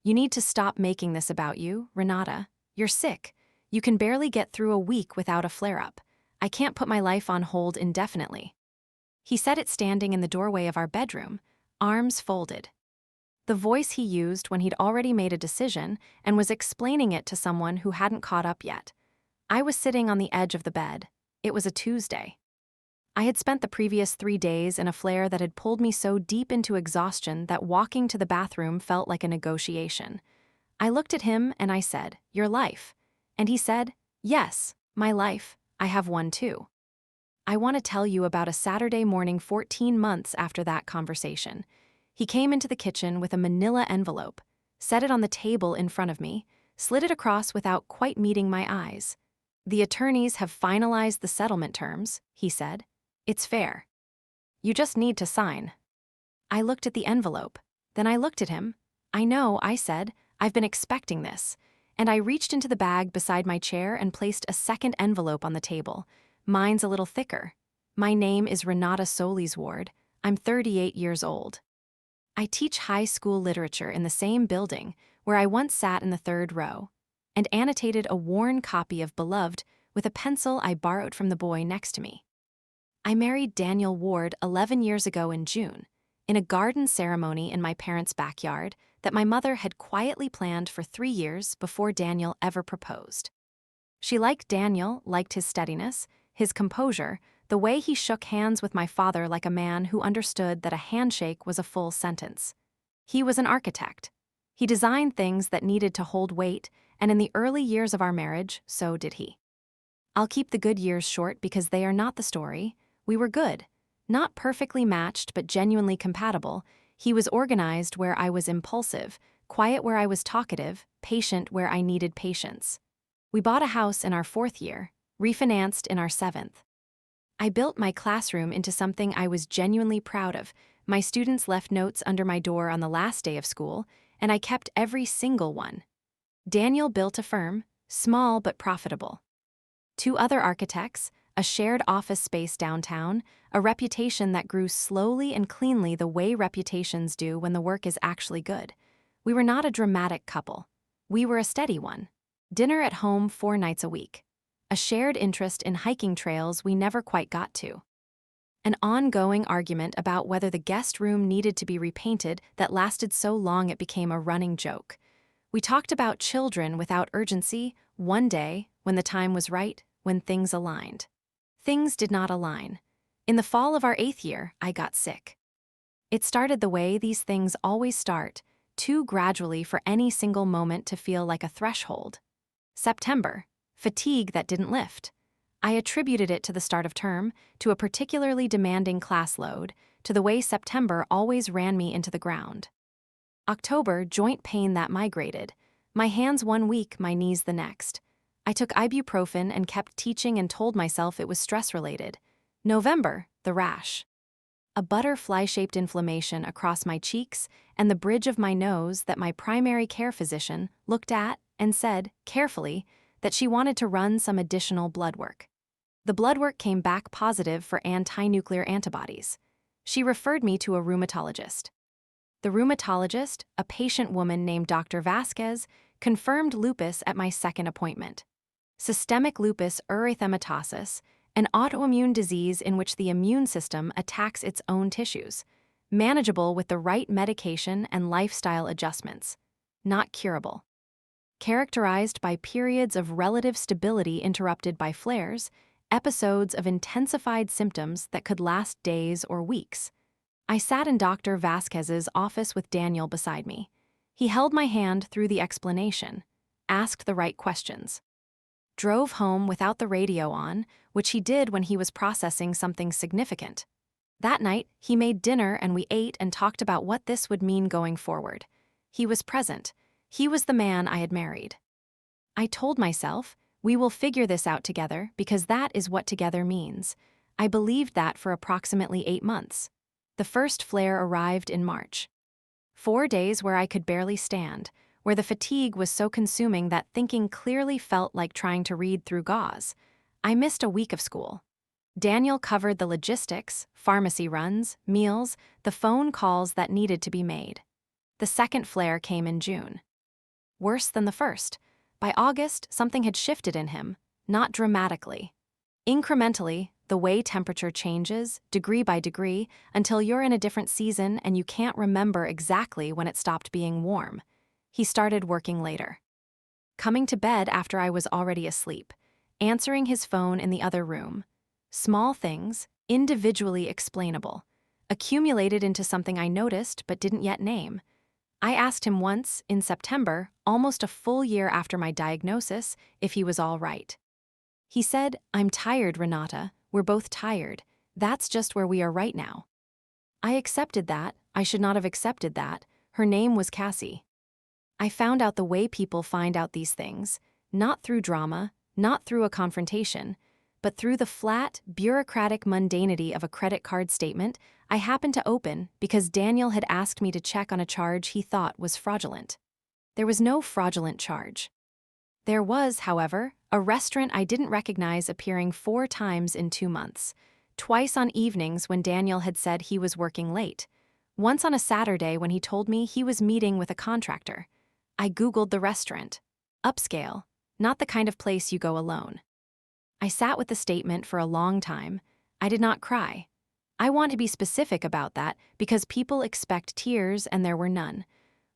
"You need to stop making this about you, Renata. You're sick. You can barely get through a week without a flare-up. I can't put my life on hold indefinitely." He said it standing in the doorway of our bedroom, arms folded. The voice he used when he'd already made a decision and was explaining it to someone who hadn't caught up yet. I was sitting on the edge of the bed. It was a Tuesday. I had spent the previous 3 days in a flare that had pulled me so deep into exhaustion that walking to the bathroom felt like a negotiation. I looked at him and I said, "Your life." And he said, "Yes, my life. I have one too." I want to tell you about a Saturday morning 14 months after that conversation. He came into the kitchen with a manila envelope, set it on the table in front of me, slid it across without quite meeting my eyes. "The attorneys have finalized the settlement terms," he said. "It's fair. You just need to sign." I looked at the envelope. Then I looked at him. "I know," I said. "I've been expecting this." And I reached into the bag beside my chair and placed a second envelope on the table. Mine's a little thicker. "My name is Renata Solis Ward. I'm 38 years old. I teach high school literature in the same building where I once sat in the third row," and annotated a worn copy of Beloved with a pencil I borrowed from the boy next to me. "I married Daniel Ward 11 years ago in June, in a garden ceremony in my parents' backyard that my mother had quietly planned for 3 years before Daniel ever proposed. She liked Daniel, liked his steadiness, his composure, the way he shook hands with my father like a man who understood that a handshake was a full sentence. He was an architect. He designed things that needed to hold weight, and in the early years of our marriage, so did he. I'll keep the good years short because they are not the story. We were good. Not perfectly matched, but genuinely compatible. He was organized where I was impulsive, quiet where I was talkative, patient where I needed patience. We bought a house in our 4th year, refinanced in our 7th. I built my classroom into something I was genuinely proud of. My students left notes under my door on the last day of school, and I kept every single one. Daniel built a firm, small but profitable. 2 other architects, a shared office space downtown, a reputation that grew slowly and cleanly the way reputations do when the work is actually good. We were not a dramatic couple. We were a steady one. Dinner at home 4 nights a week. A shared interest in hiking trails we never quite got to. An ongoing argument about whether the guest room needed to be repainted that lasted so long it became a running joke. We talked about children without urgency, one day, when the time was right, when things aligned. Things did not align. In the fall of our 8th year, I got sick. It started the way these things always start, too gradually for any single moment to feel like a threshold. September. Fatigue that didn't lift. I attributed it to the start of term, to a particularly demanding class load, to the way September always ran me into the ground. October, joint pain that migrated. My hands one week, my knees the next. I took ibuprofen and kept teaching and told myself it was stress-related. November, the rash. A butterfly-shaped inflammation across my cheeks and the bridge of my nose that my primary care physician looked at and said, carefully, that she wanted to run some additional blood work. The blood work came back positive for anti-nuclear antibodies. She referred me to a rheumatologist. The rheumatologist, a patient woman named Dr. Vasquez, confirmed lupus at my second appointment. Systemic lupus erythematosus, an autoimmune disease in which the immune system attacks its own tissues, manageable with the right medication and lifestyle adjustments, not curable. Characterized by periods of relative stability interrupted by flares, episodes of intensified symptoms that could last days or weeks. I sat in Dr. Vasquez's office with Daniel beside me. He held my hand through the explanation, asked the right questions. Drove home without the radio on, which he did when he was processing something significant. That night, he made dinner and we ate and talked about what this would mean going forward. He was present. He was the man I had married. I told myself, we will figure this out together because that is what together means. I believed that for approximately 8 months. The first flare arrived in March. 4 days where I could barely stand, where the fatigue was so consuming that thinking clearly felt like trying to read through gauze. I missed a week of school. Daniel covered the logistics, pharmacy runs, meals, the phone calls that needed to be made. The second flare came in June. worse than the first. By August, something had shifted in him, not dramatically. Incrementally, the way temperature changes, degree by degree, until you're in a different season and you can't remember exactly when it stopped being warm. He started working later. Coming to bed after I was already asleep. Answering his phone in the other room. Small things, individually explainable, accumulated into something I noticed but didn't yet name. I asked him once, in September, almost a full year after my diagnosis, if he was all right. He said, "I'm tired, Renata. We're both tired. That's just where we are right now." I accepted that. I should not have accepted that. Her name was Cassie. I found out the way people find out these things, not through drama, not through a confrontation, but through the flat, bureaucratic mundanity of a credit card statement I happened to open because Daniel had asked me to check on a charge he thought was fraudulent. There was no fraudulent charge. There was, however, a restaurant I didn't recognize appearing 4 times in 2 months, twice on evenings when Daniel had said he was working late, once on a Saturday when he told me he was meeting with a contractor. I Googled the restaurant. Upscale, not the kind of place you go alone. I sat with the statement for a long time. I did not cry. I want to be specific about that because people expect tears and there were none.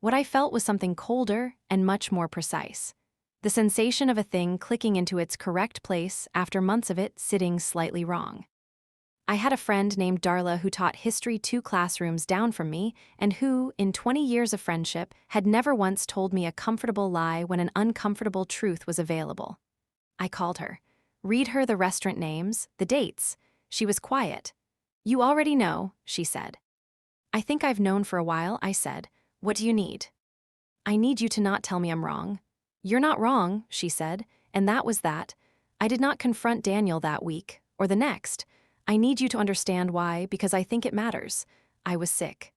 What I felt was something colder and much more precise. The sensation of a thing clicking into its correct place after months of it sitting slightly wrong. I had a friend named Darla who taught history 2 classrooms down from me and who, in 20 years of friendship, had never once told me a comfortable lie when an uncomfortable truth was available. I called her. Read her the restaurant names, the dates. She was quiet. "You already know," she said. "I think I've known for a while," I said. "What do you need?" "I need you to not tell me I'm wrong." "You're not wrong," she said, and that was that. I did not confront Daniel that week, or the next. "I need you to understand why, because I think it matters." I was sick.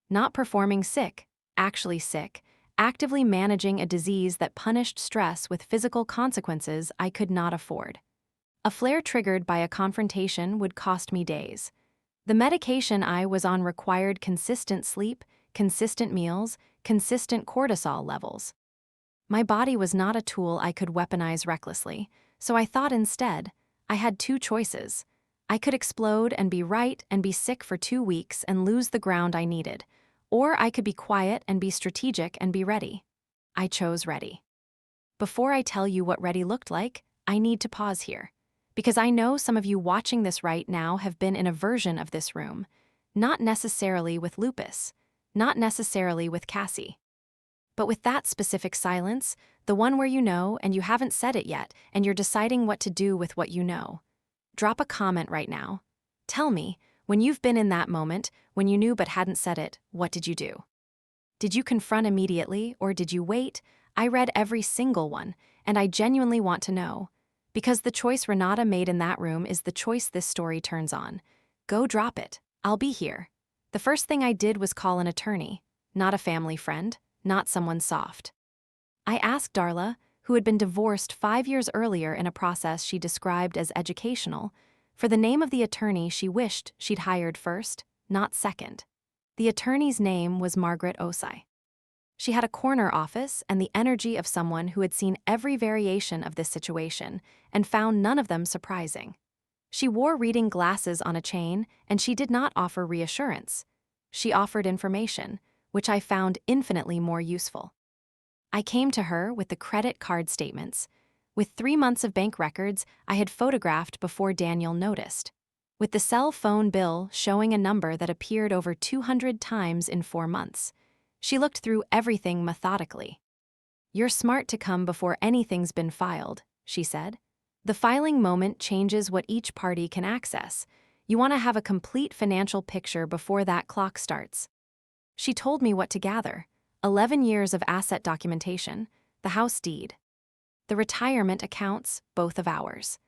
Not performing sick, actually sick, actively managing a disease that punished stress with physical consequences I could not afford. A flare triggered by a confrontation would cost me days. The medication I was on required consistent sleep, consistent meals, consistent cortisol levels. My body was not a tool I could weaponize recklessly, so I thought instead, I had 2 choices. I could explode and be right and be sick for 2 weeks and lose the ground I needed, or I could be quiet and be strategic and be ready. I chose ready. Before I tell you what ready looked like, I need to pause here, because I know some of you watching this right now have been in a version of this room, not necessarily with lupus, not necessarily with Cassie. But with that specific silence, the one where you know and you haven't said it yet and you're deciding what to do with what you know. Drop a comment right now. Tell me, when you've been in that moment, when you knew but hadn't said it, what did you do? Did you confront immediately or did you wait? I read every single one, and I genuinely want to know. Because the choice Renata made in that room is the choice this story turns on. Go drop it. I'll be here. The first thing I did was call an attorney, not a family friend, not someone soft. I asked Darla, who had been divorced 5 years earlier in a process she described as educational, for the name of the attorney she wished she'd hired first, not second. The attorney's name was Margaret Osai. She had a corner office and the energy of someone who had seen every variation of this situation and found none of them surprising. She wore reading glasses on a chain, and she did not offer reassurance. She offered information, which I found infinitely more useful. I came to her with the credit card statements, with 3 months of bank records I had photographed before Daniel noticed, with the cell phone bill showing a number that appeared over 200 times in 4 months. She looked through everything methodically. "You're smart to come before anything's been filed," she said. "The filing moment changes what each party can access. You want to have a complete financial picture before that clock starts." She told me what to gather: 11 years of asset documentation, the house deed, the retirement accounts, both of ours,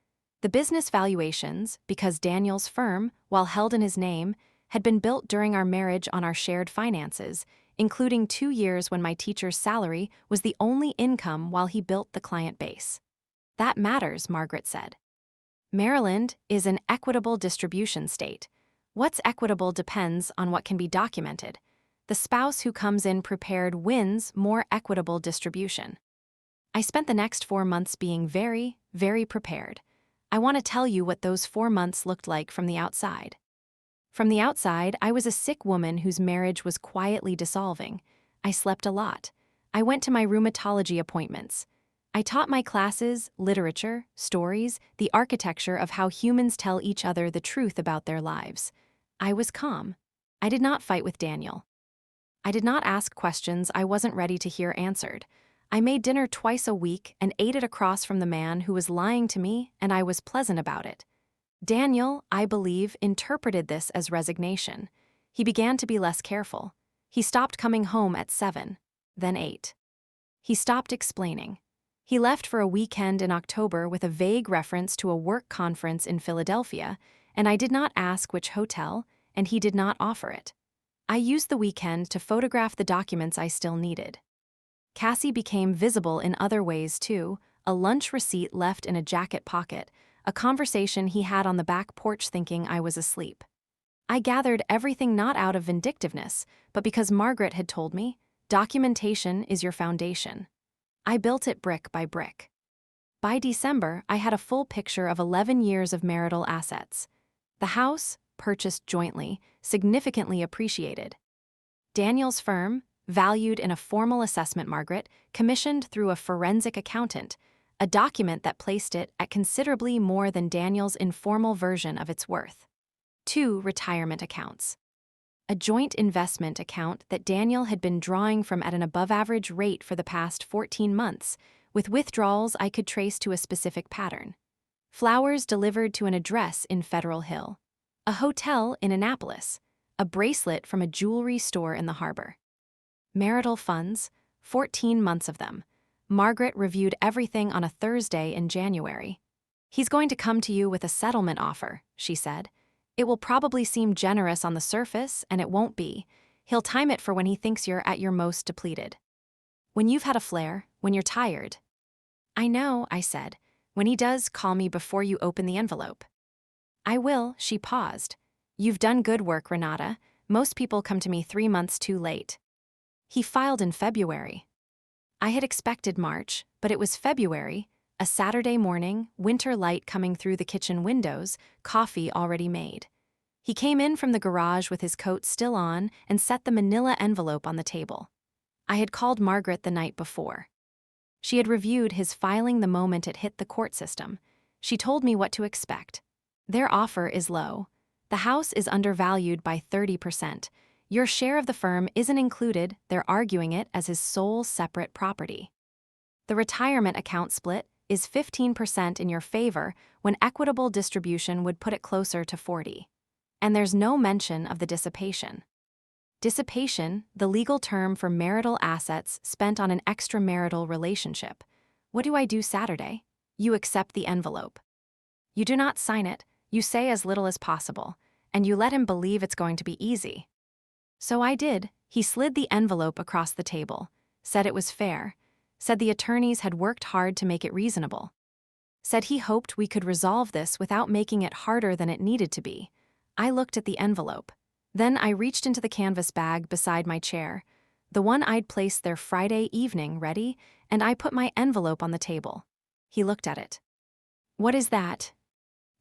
the business valuations, because Daniel's firm, while held in his name, had been built during our marriage on our shared finances, including 2 years when my teacher's salary was the only income while he built the client base. "That matters," Margaret said. "Maryland is an equitable distribution state. What's equitable depends on what can be documented. The spouse who comes in prepared wins more equitable distribution. I spent the next 4 months being very, very prepared. I want to tell you what those 4 months looked like from the outside. From the outside, I was a sick woman whose marriage was quietly dissolving. I slept a lot. I went to my rheumatology appointments. I taught my classes, literature, stories, the architecture of how humans tell each other the truth about their lives. I was calm. I did not fight with Daniel. I did not ask questions I wasn't ready to hear answered. I made dinner twice a week and ate it across from the man who was lying to me, and I was pleasant about it. Daniel, I believe, interpreted this as resignation. He began to be less careful. He stopped coming home at 7, then 8. He stopped explaining. He left for a weekend in October with a vague reference to a work conference in Philadelphia, and I did not ask which hotel, and he did not offer it. I used the weekend to photograph the documents I still needed. Cassie became visible in other ways too, a lunch receipt left in a jacket pocket, a conversation he had on the back porch thinking I was asleep. I gathered everything not out of vindictiveness, but because Margaret had told me, documentation is your foundation. I built it brick by brick. By December, I had a full picture of 11 years of marital assets. The house, purchased jointly, significantly appreciated. Daniel's firm, valued in a formal assessment, Margaret, commissioned through a forensic accountant, a document that placed it at considerably more than Daniel's informal version of its worth. 2 retirement accounts. A joint investment account that Daniel had been drawing from at an above-average rate for the past 14 months, with withdrawals I could trace to a specific pattern. Flowers delivered to an address in Federal Hill. A hotel in Annapolis. A bracelet from a jewelry store in the harbor. Marital funds, 14 months of them. Margaret reviewed everything on a Thursday in January. He's going to come to you with a settlement offer, she said. It will probably seem generous on the surface, and it won't be. He'll time it for when he thinks you're at your most depleted. When you've had a flare, when you're tired. I know, I said. When he does, call me before you open the envelope. I will, she paused. You've done good work, Renata. Most people come to me 3 months too late. He filed in February. I had expected March, but it was February, a Saturday morning, winter light coming through the kitchen windows, coffee already made. He came in from the garage with his coat still on and set the manila envelope on the table. I had called Margaret the night before. She had reviewed his filing the moment it hit the court system. She told me what to expect. Their offer is low. The house is undervalued by 30%. Your share of the firm isn't included, they're arguing it as his sole separate property. The retirement account split is 15% in your favor when equitable distribution would put it closer to 40%. And there's no mention of the dissipation. Dissipation, the legal term for marital assets spent on an extramarital relationship. What do I do Saturday? You accept the envelope. You do not sign it, you say as little as possible, and you let him believe it's going to be easy. So I did. He slid the envelope across the table, said it was fair, said the attorneys had worked hard to make it reasonable, said he hoped we could resolve this without making it harder than it needed to be. I looked at the envelope. Then I reached into the canvas bag beside my chair, the one I'd placed there Friday evening ready, and I put my envelope on the table. He looked at it. What is that?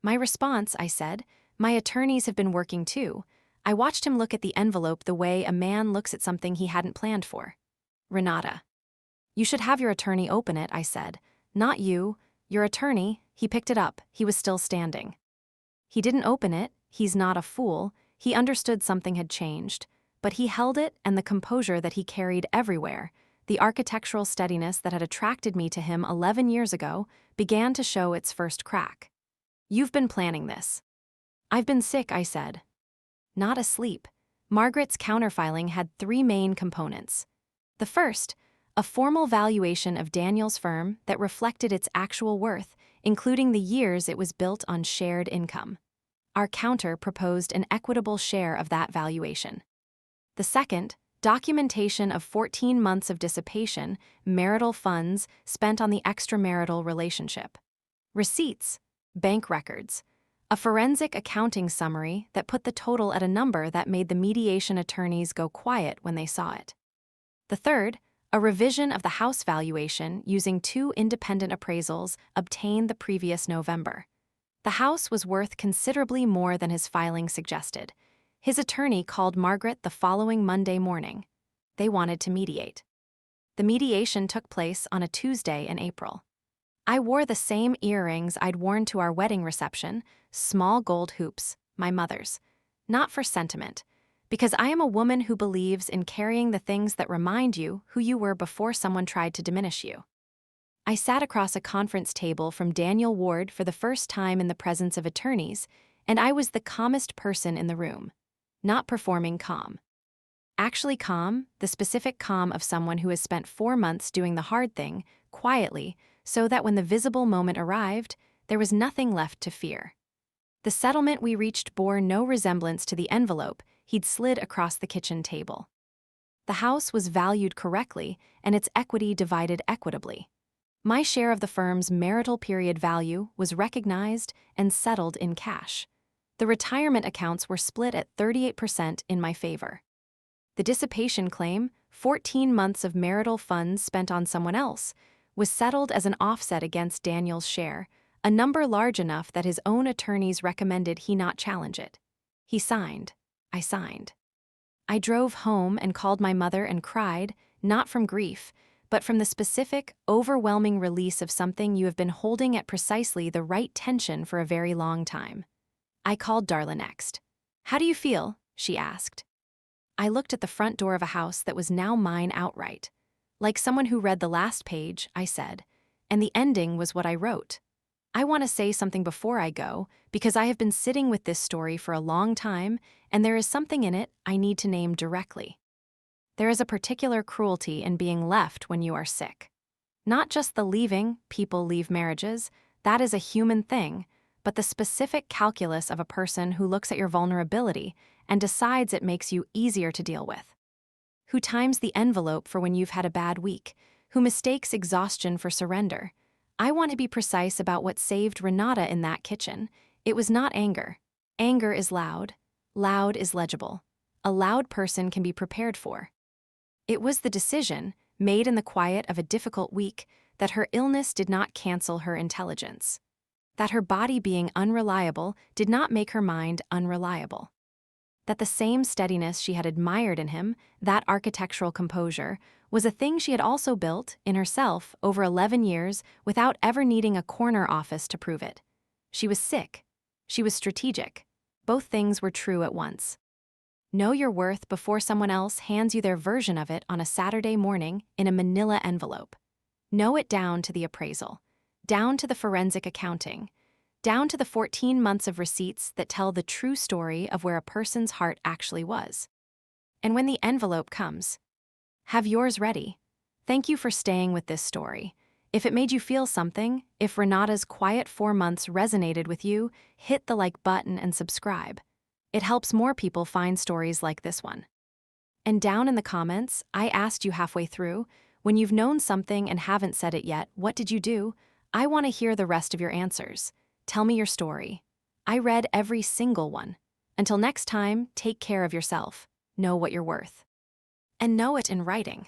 My response, I said, my attorneys have been working too. I watched him look at the envelope the way a man looks at something he hadn't planned for. Renata. You should have your attorney open it, I said. Not you. Your attorney. He picked it up. He was still standing. He didn't open it. He's not a fool. He understood something had changed. But he held it, and the composure that he carried everywhere, the architectural steadiness that had attracted me to him 11 years ago, began to show its first crack. You've been planning this. I've been sick, I said. Not asleep. Margaret's counterfiling had 3 main components. The first, a formal valuation of Daniel's firm that reflected its actual worth, including the years it was built on shared income. Our counter proposed an equitable share of that valuation. The second, documentation of 14 months of dissipation, marital funds spent on the extramarital relationship. Receipts, bank records, A forensic accounting summary that put the total at a number that made the mediation attorneys go quiet when they saw it. The third, a revision of the house valuation using 2 independent appraisals obtained the previous November. The house was worth considerably more than his filing suggested. His attorney called Margaret the following Monday morning. They wanted to mediate. The mediation took place on a Tuesday in April. I wore the same earrings I'd worn to our wedding reception, small gold hoops, my mother's. Not for sentiment, because I am a woman who believes in carrying the things that remind you who you were before someone tried to diminish you. I sat across a conference table from Daniel Ward for the first time in the presence of attorneys, and I was the calmest person in the room. Not performing calm. Actually calm, the specific calm of someone who has spent 4 months doing the hard thing, quietly, so that when the visible moment arrived, there was nothing left to fear. The settlement we reached bore no resemblance to the envelope he'd slid across the kitchen table. The house was valued correctly and its equity divided equitably. My share of the firm's marital period value was recognized and settled in cash. The retirement accounts were split at 38% in my favor. The dissipation claim, 14 months of marital funds spent on someone else, was settled as an offset against Daniel's share, a number large enough that his own attorneys recommended he not challenge it. He signed. I signed. I drove home and called my mother and cried, not from grief, but from the specific, overwhelming release of something you have been holding at precisely the right tension for a very long time. I called Darla next. "How do you feel?" she asked. I looked at the front door of a house that was now mine outright. Like someone who read the last page, I said, and the ending was what I wrote. I want to say something before I go, because I have been sitting with this story for a long time, and there is something in it I need to name directly. There is a particular cruelty in being left when you are sick. Not just the leaving, people leave marriages, that is a human thing, but the specific calculus of a person who looks at your vulnerability and decides it makes you easier to deal with. Who times the envelope for when you've had a bad week, who mistakes exhaustion for surrender. I want to be precise about what saved Renata in that kitchen. It was not anger. Anger is loud. Loud is legible. A loud person can be prepared for. It was the decision, made in the quiet of a difficult week, that her illness did not cancel her intelligence. That her body being unreliable did not make her mind unreliable. That the same steadiness she had admired in him, that architectural composure, was a thing she had also built, in herself, over 11 years without ever needing a corner office to prove it. She was sick. She was strategic. Both things were true at once. Know your worth before someone else hands you their version of it on a Saturday morning in a manila envelope. Know it down to the appraisal, down to the forensic accounting, down to the 14 months of receipts that tell the true story of where a person's heart actually was. And when the envelope comes, have yours ready. Thank you for staying with this story. If it made you feel something, if Renata's quiet 4 months resonated with you, hit the like button and subscribe. It helps more people find stories like this one. And down in the comments, I asked you halfway through, when you've known something and haven't said it yet, what did you do? I want to hear the rest of your answers. Tell me your story. I read every single one. Until next time, take care of yourself. Know what you're worth. And know it in writing.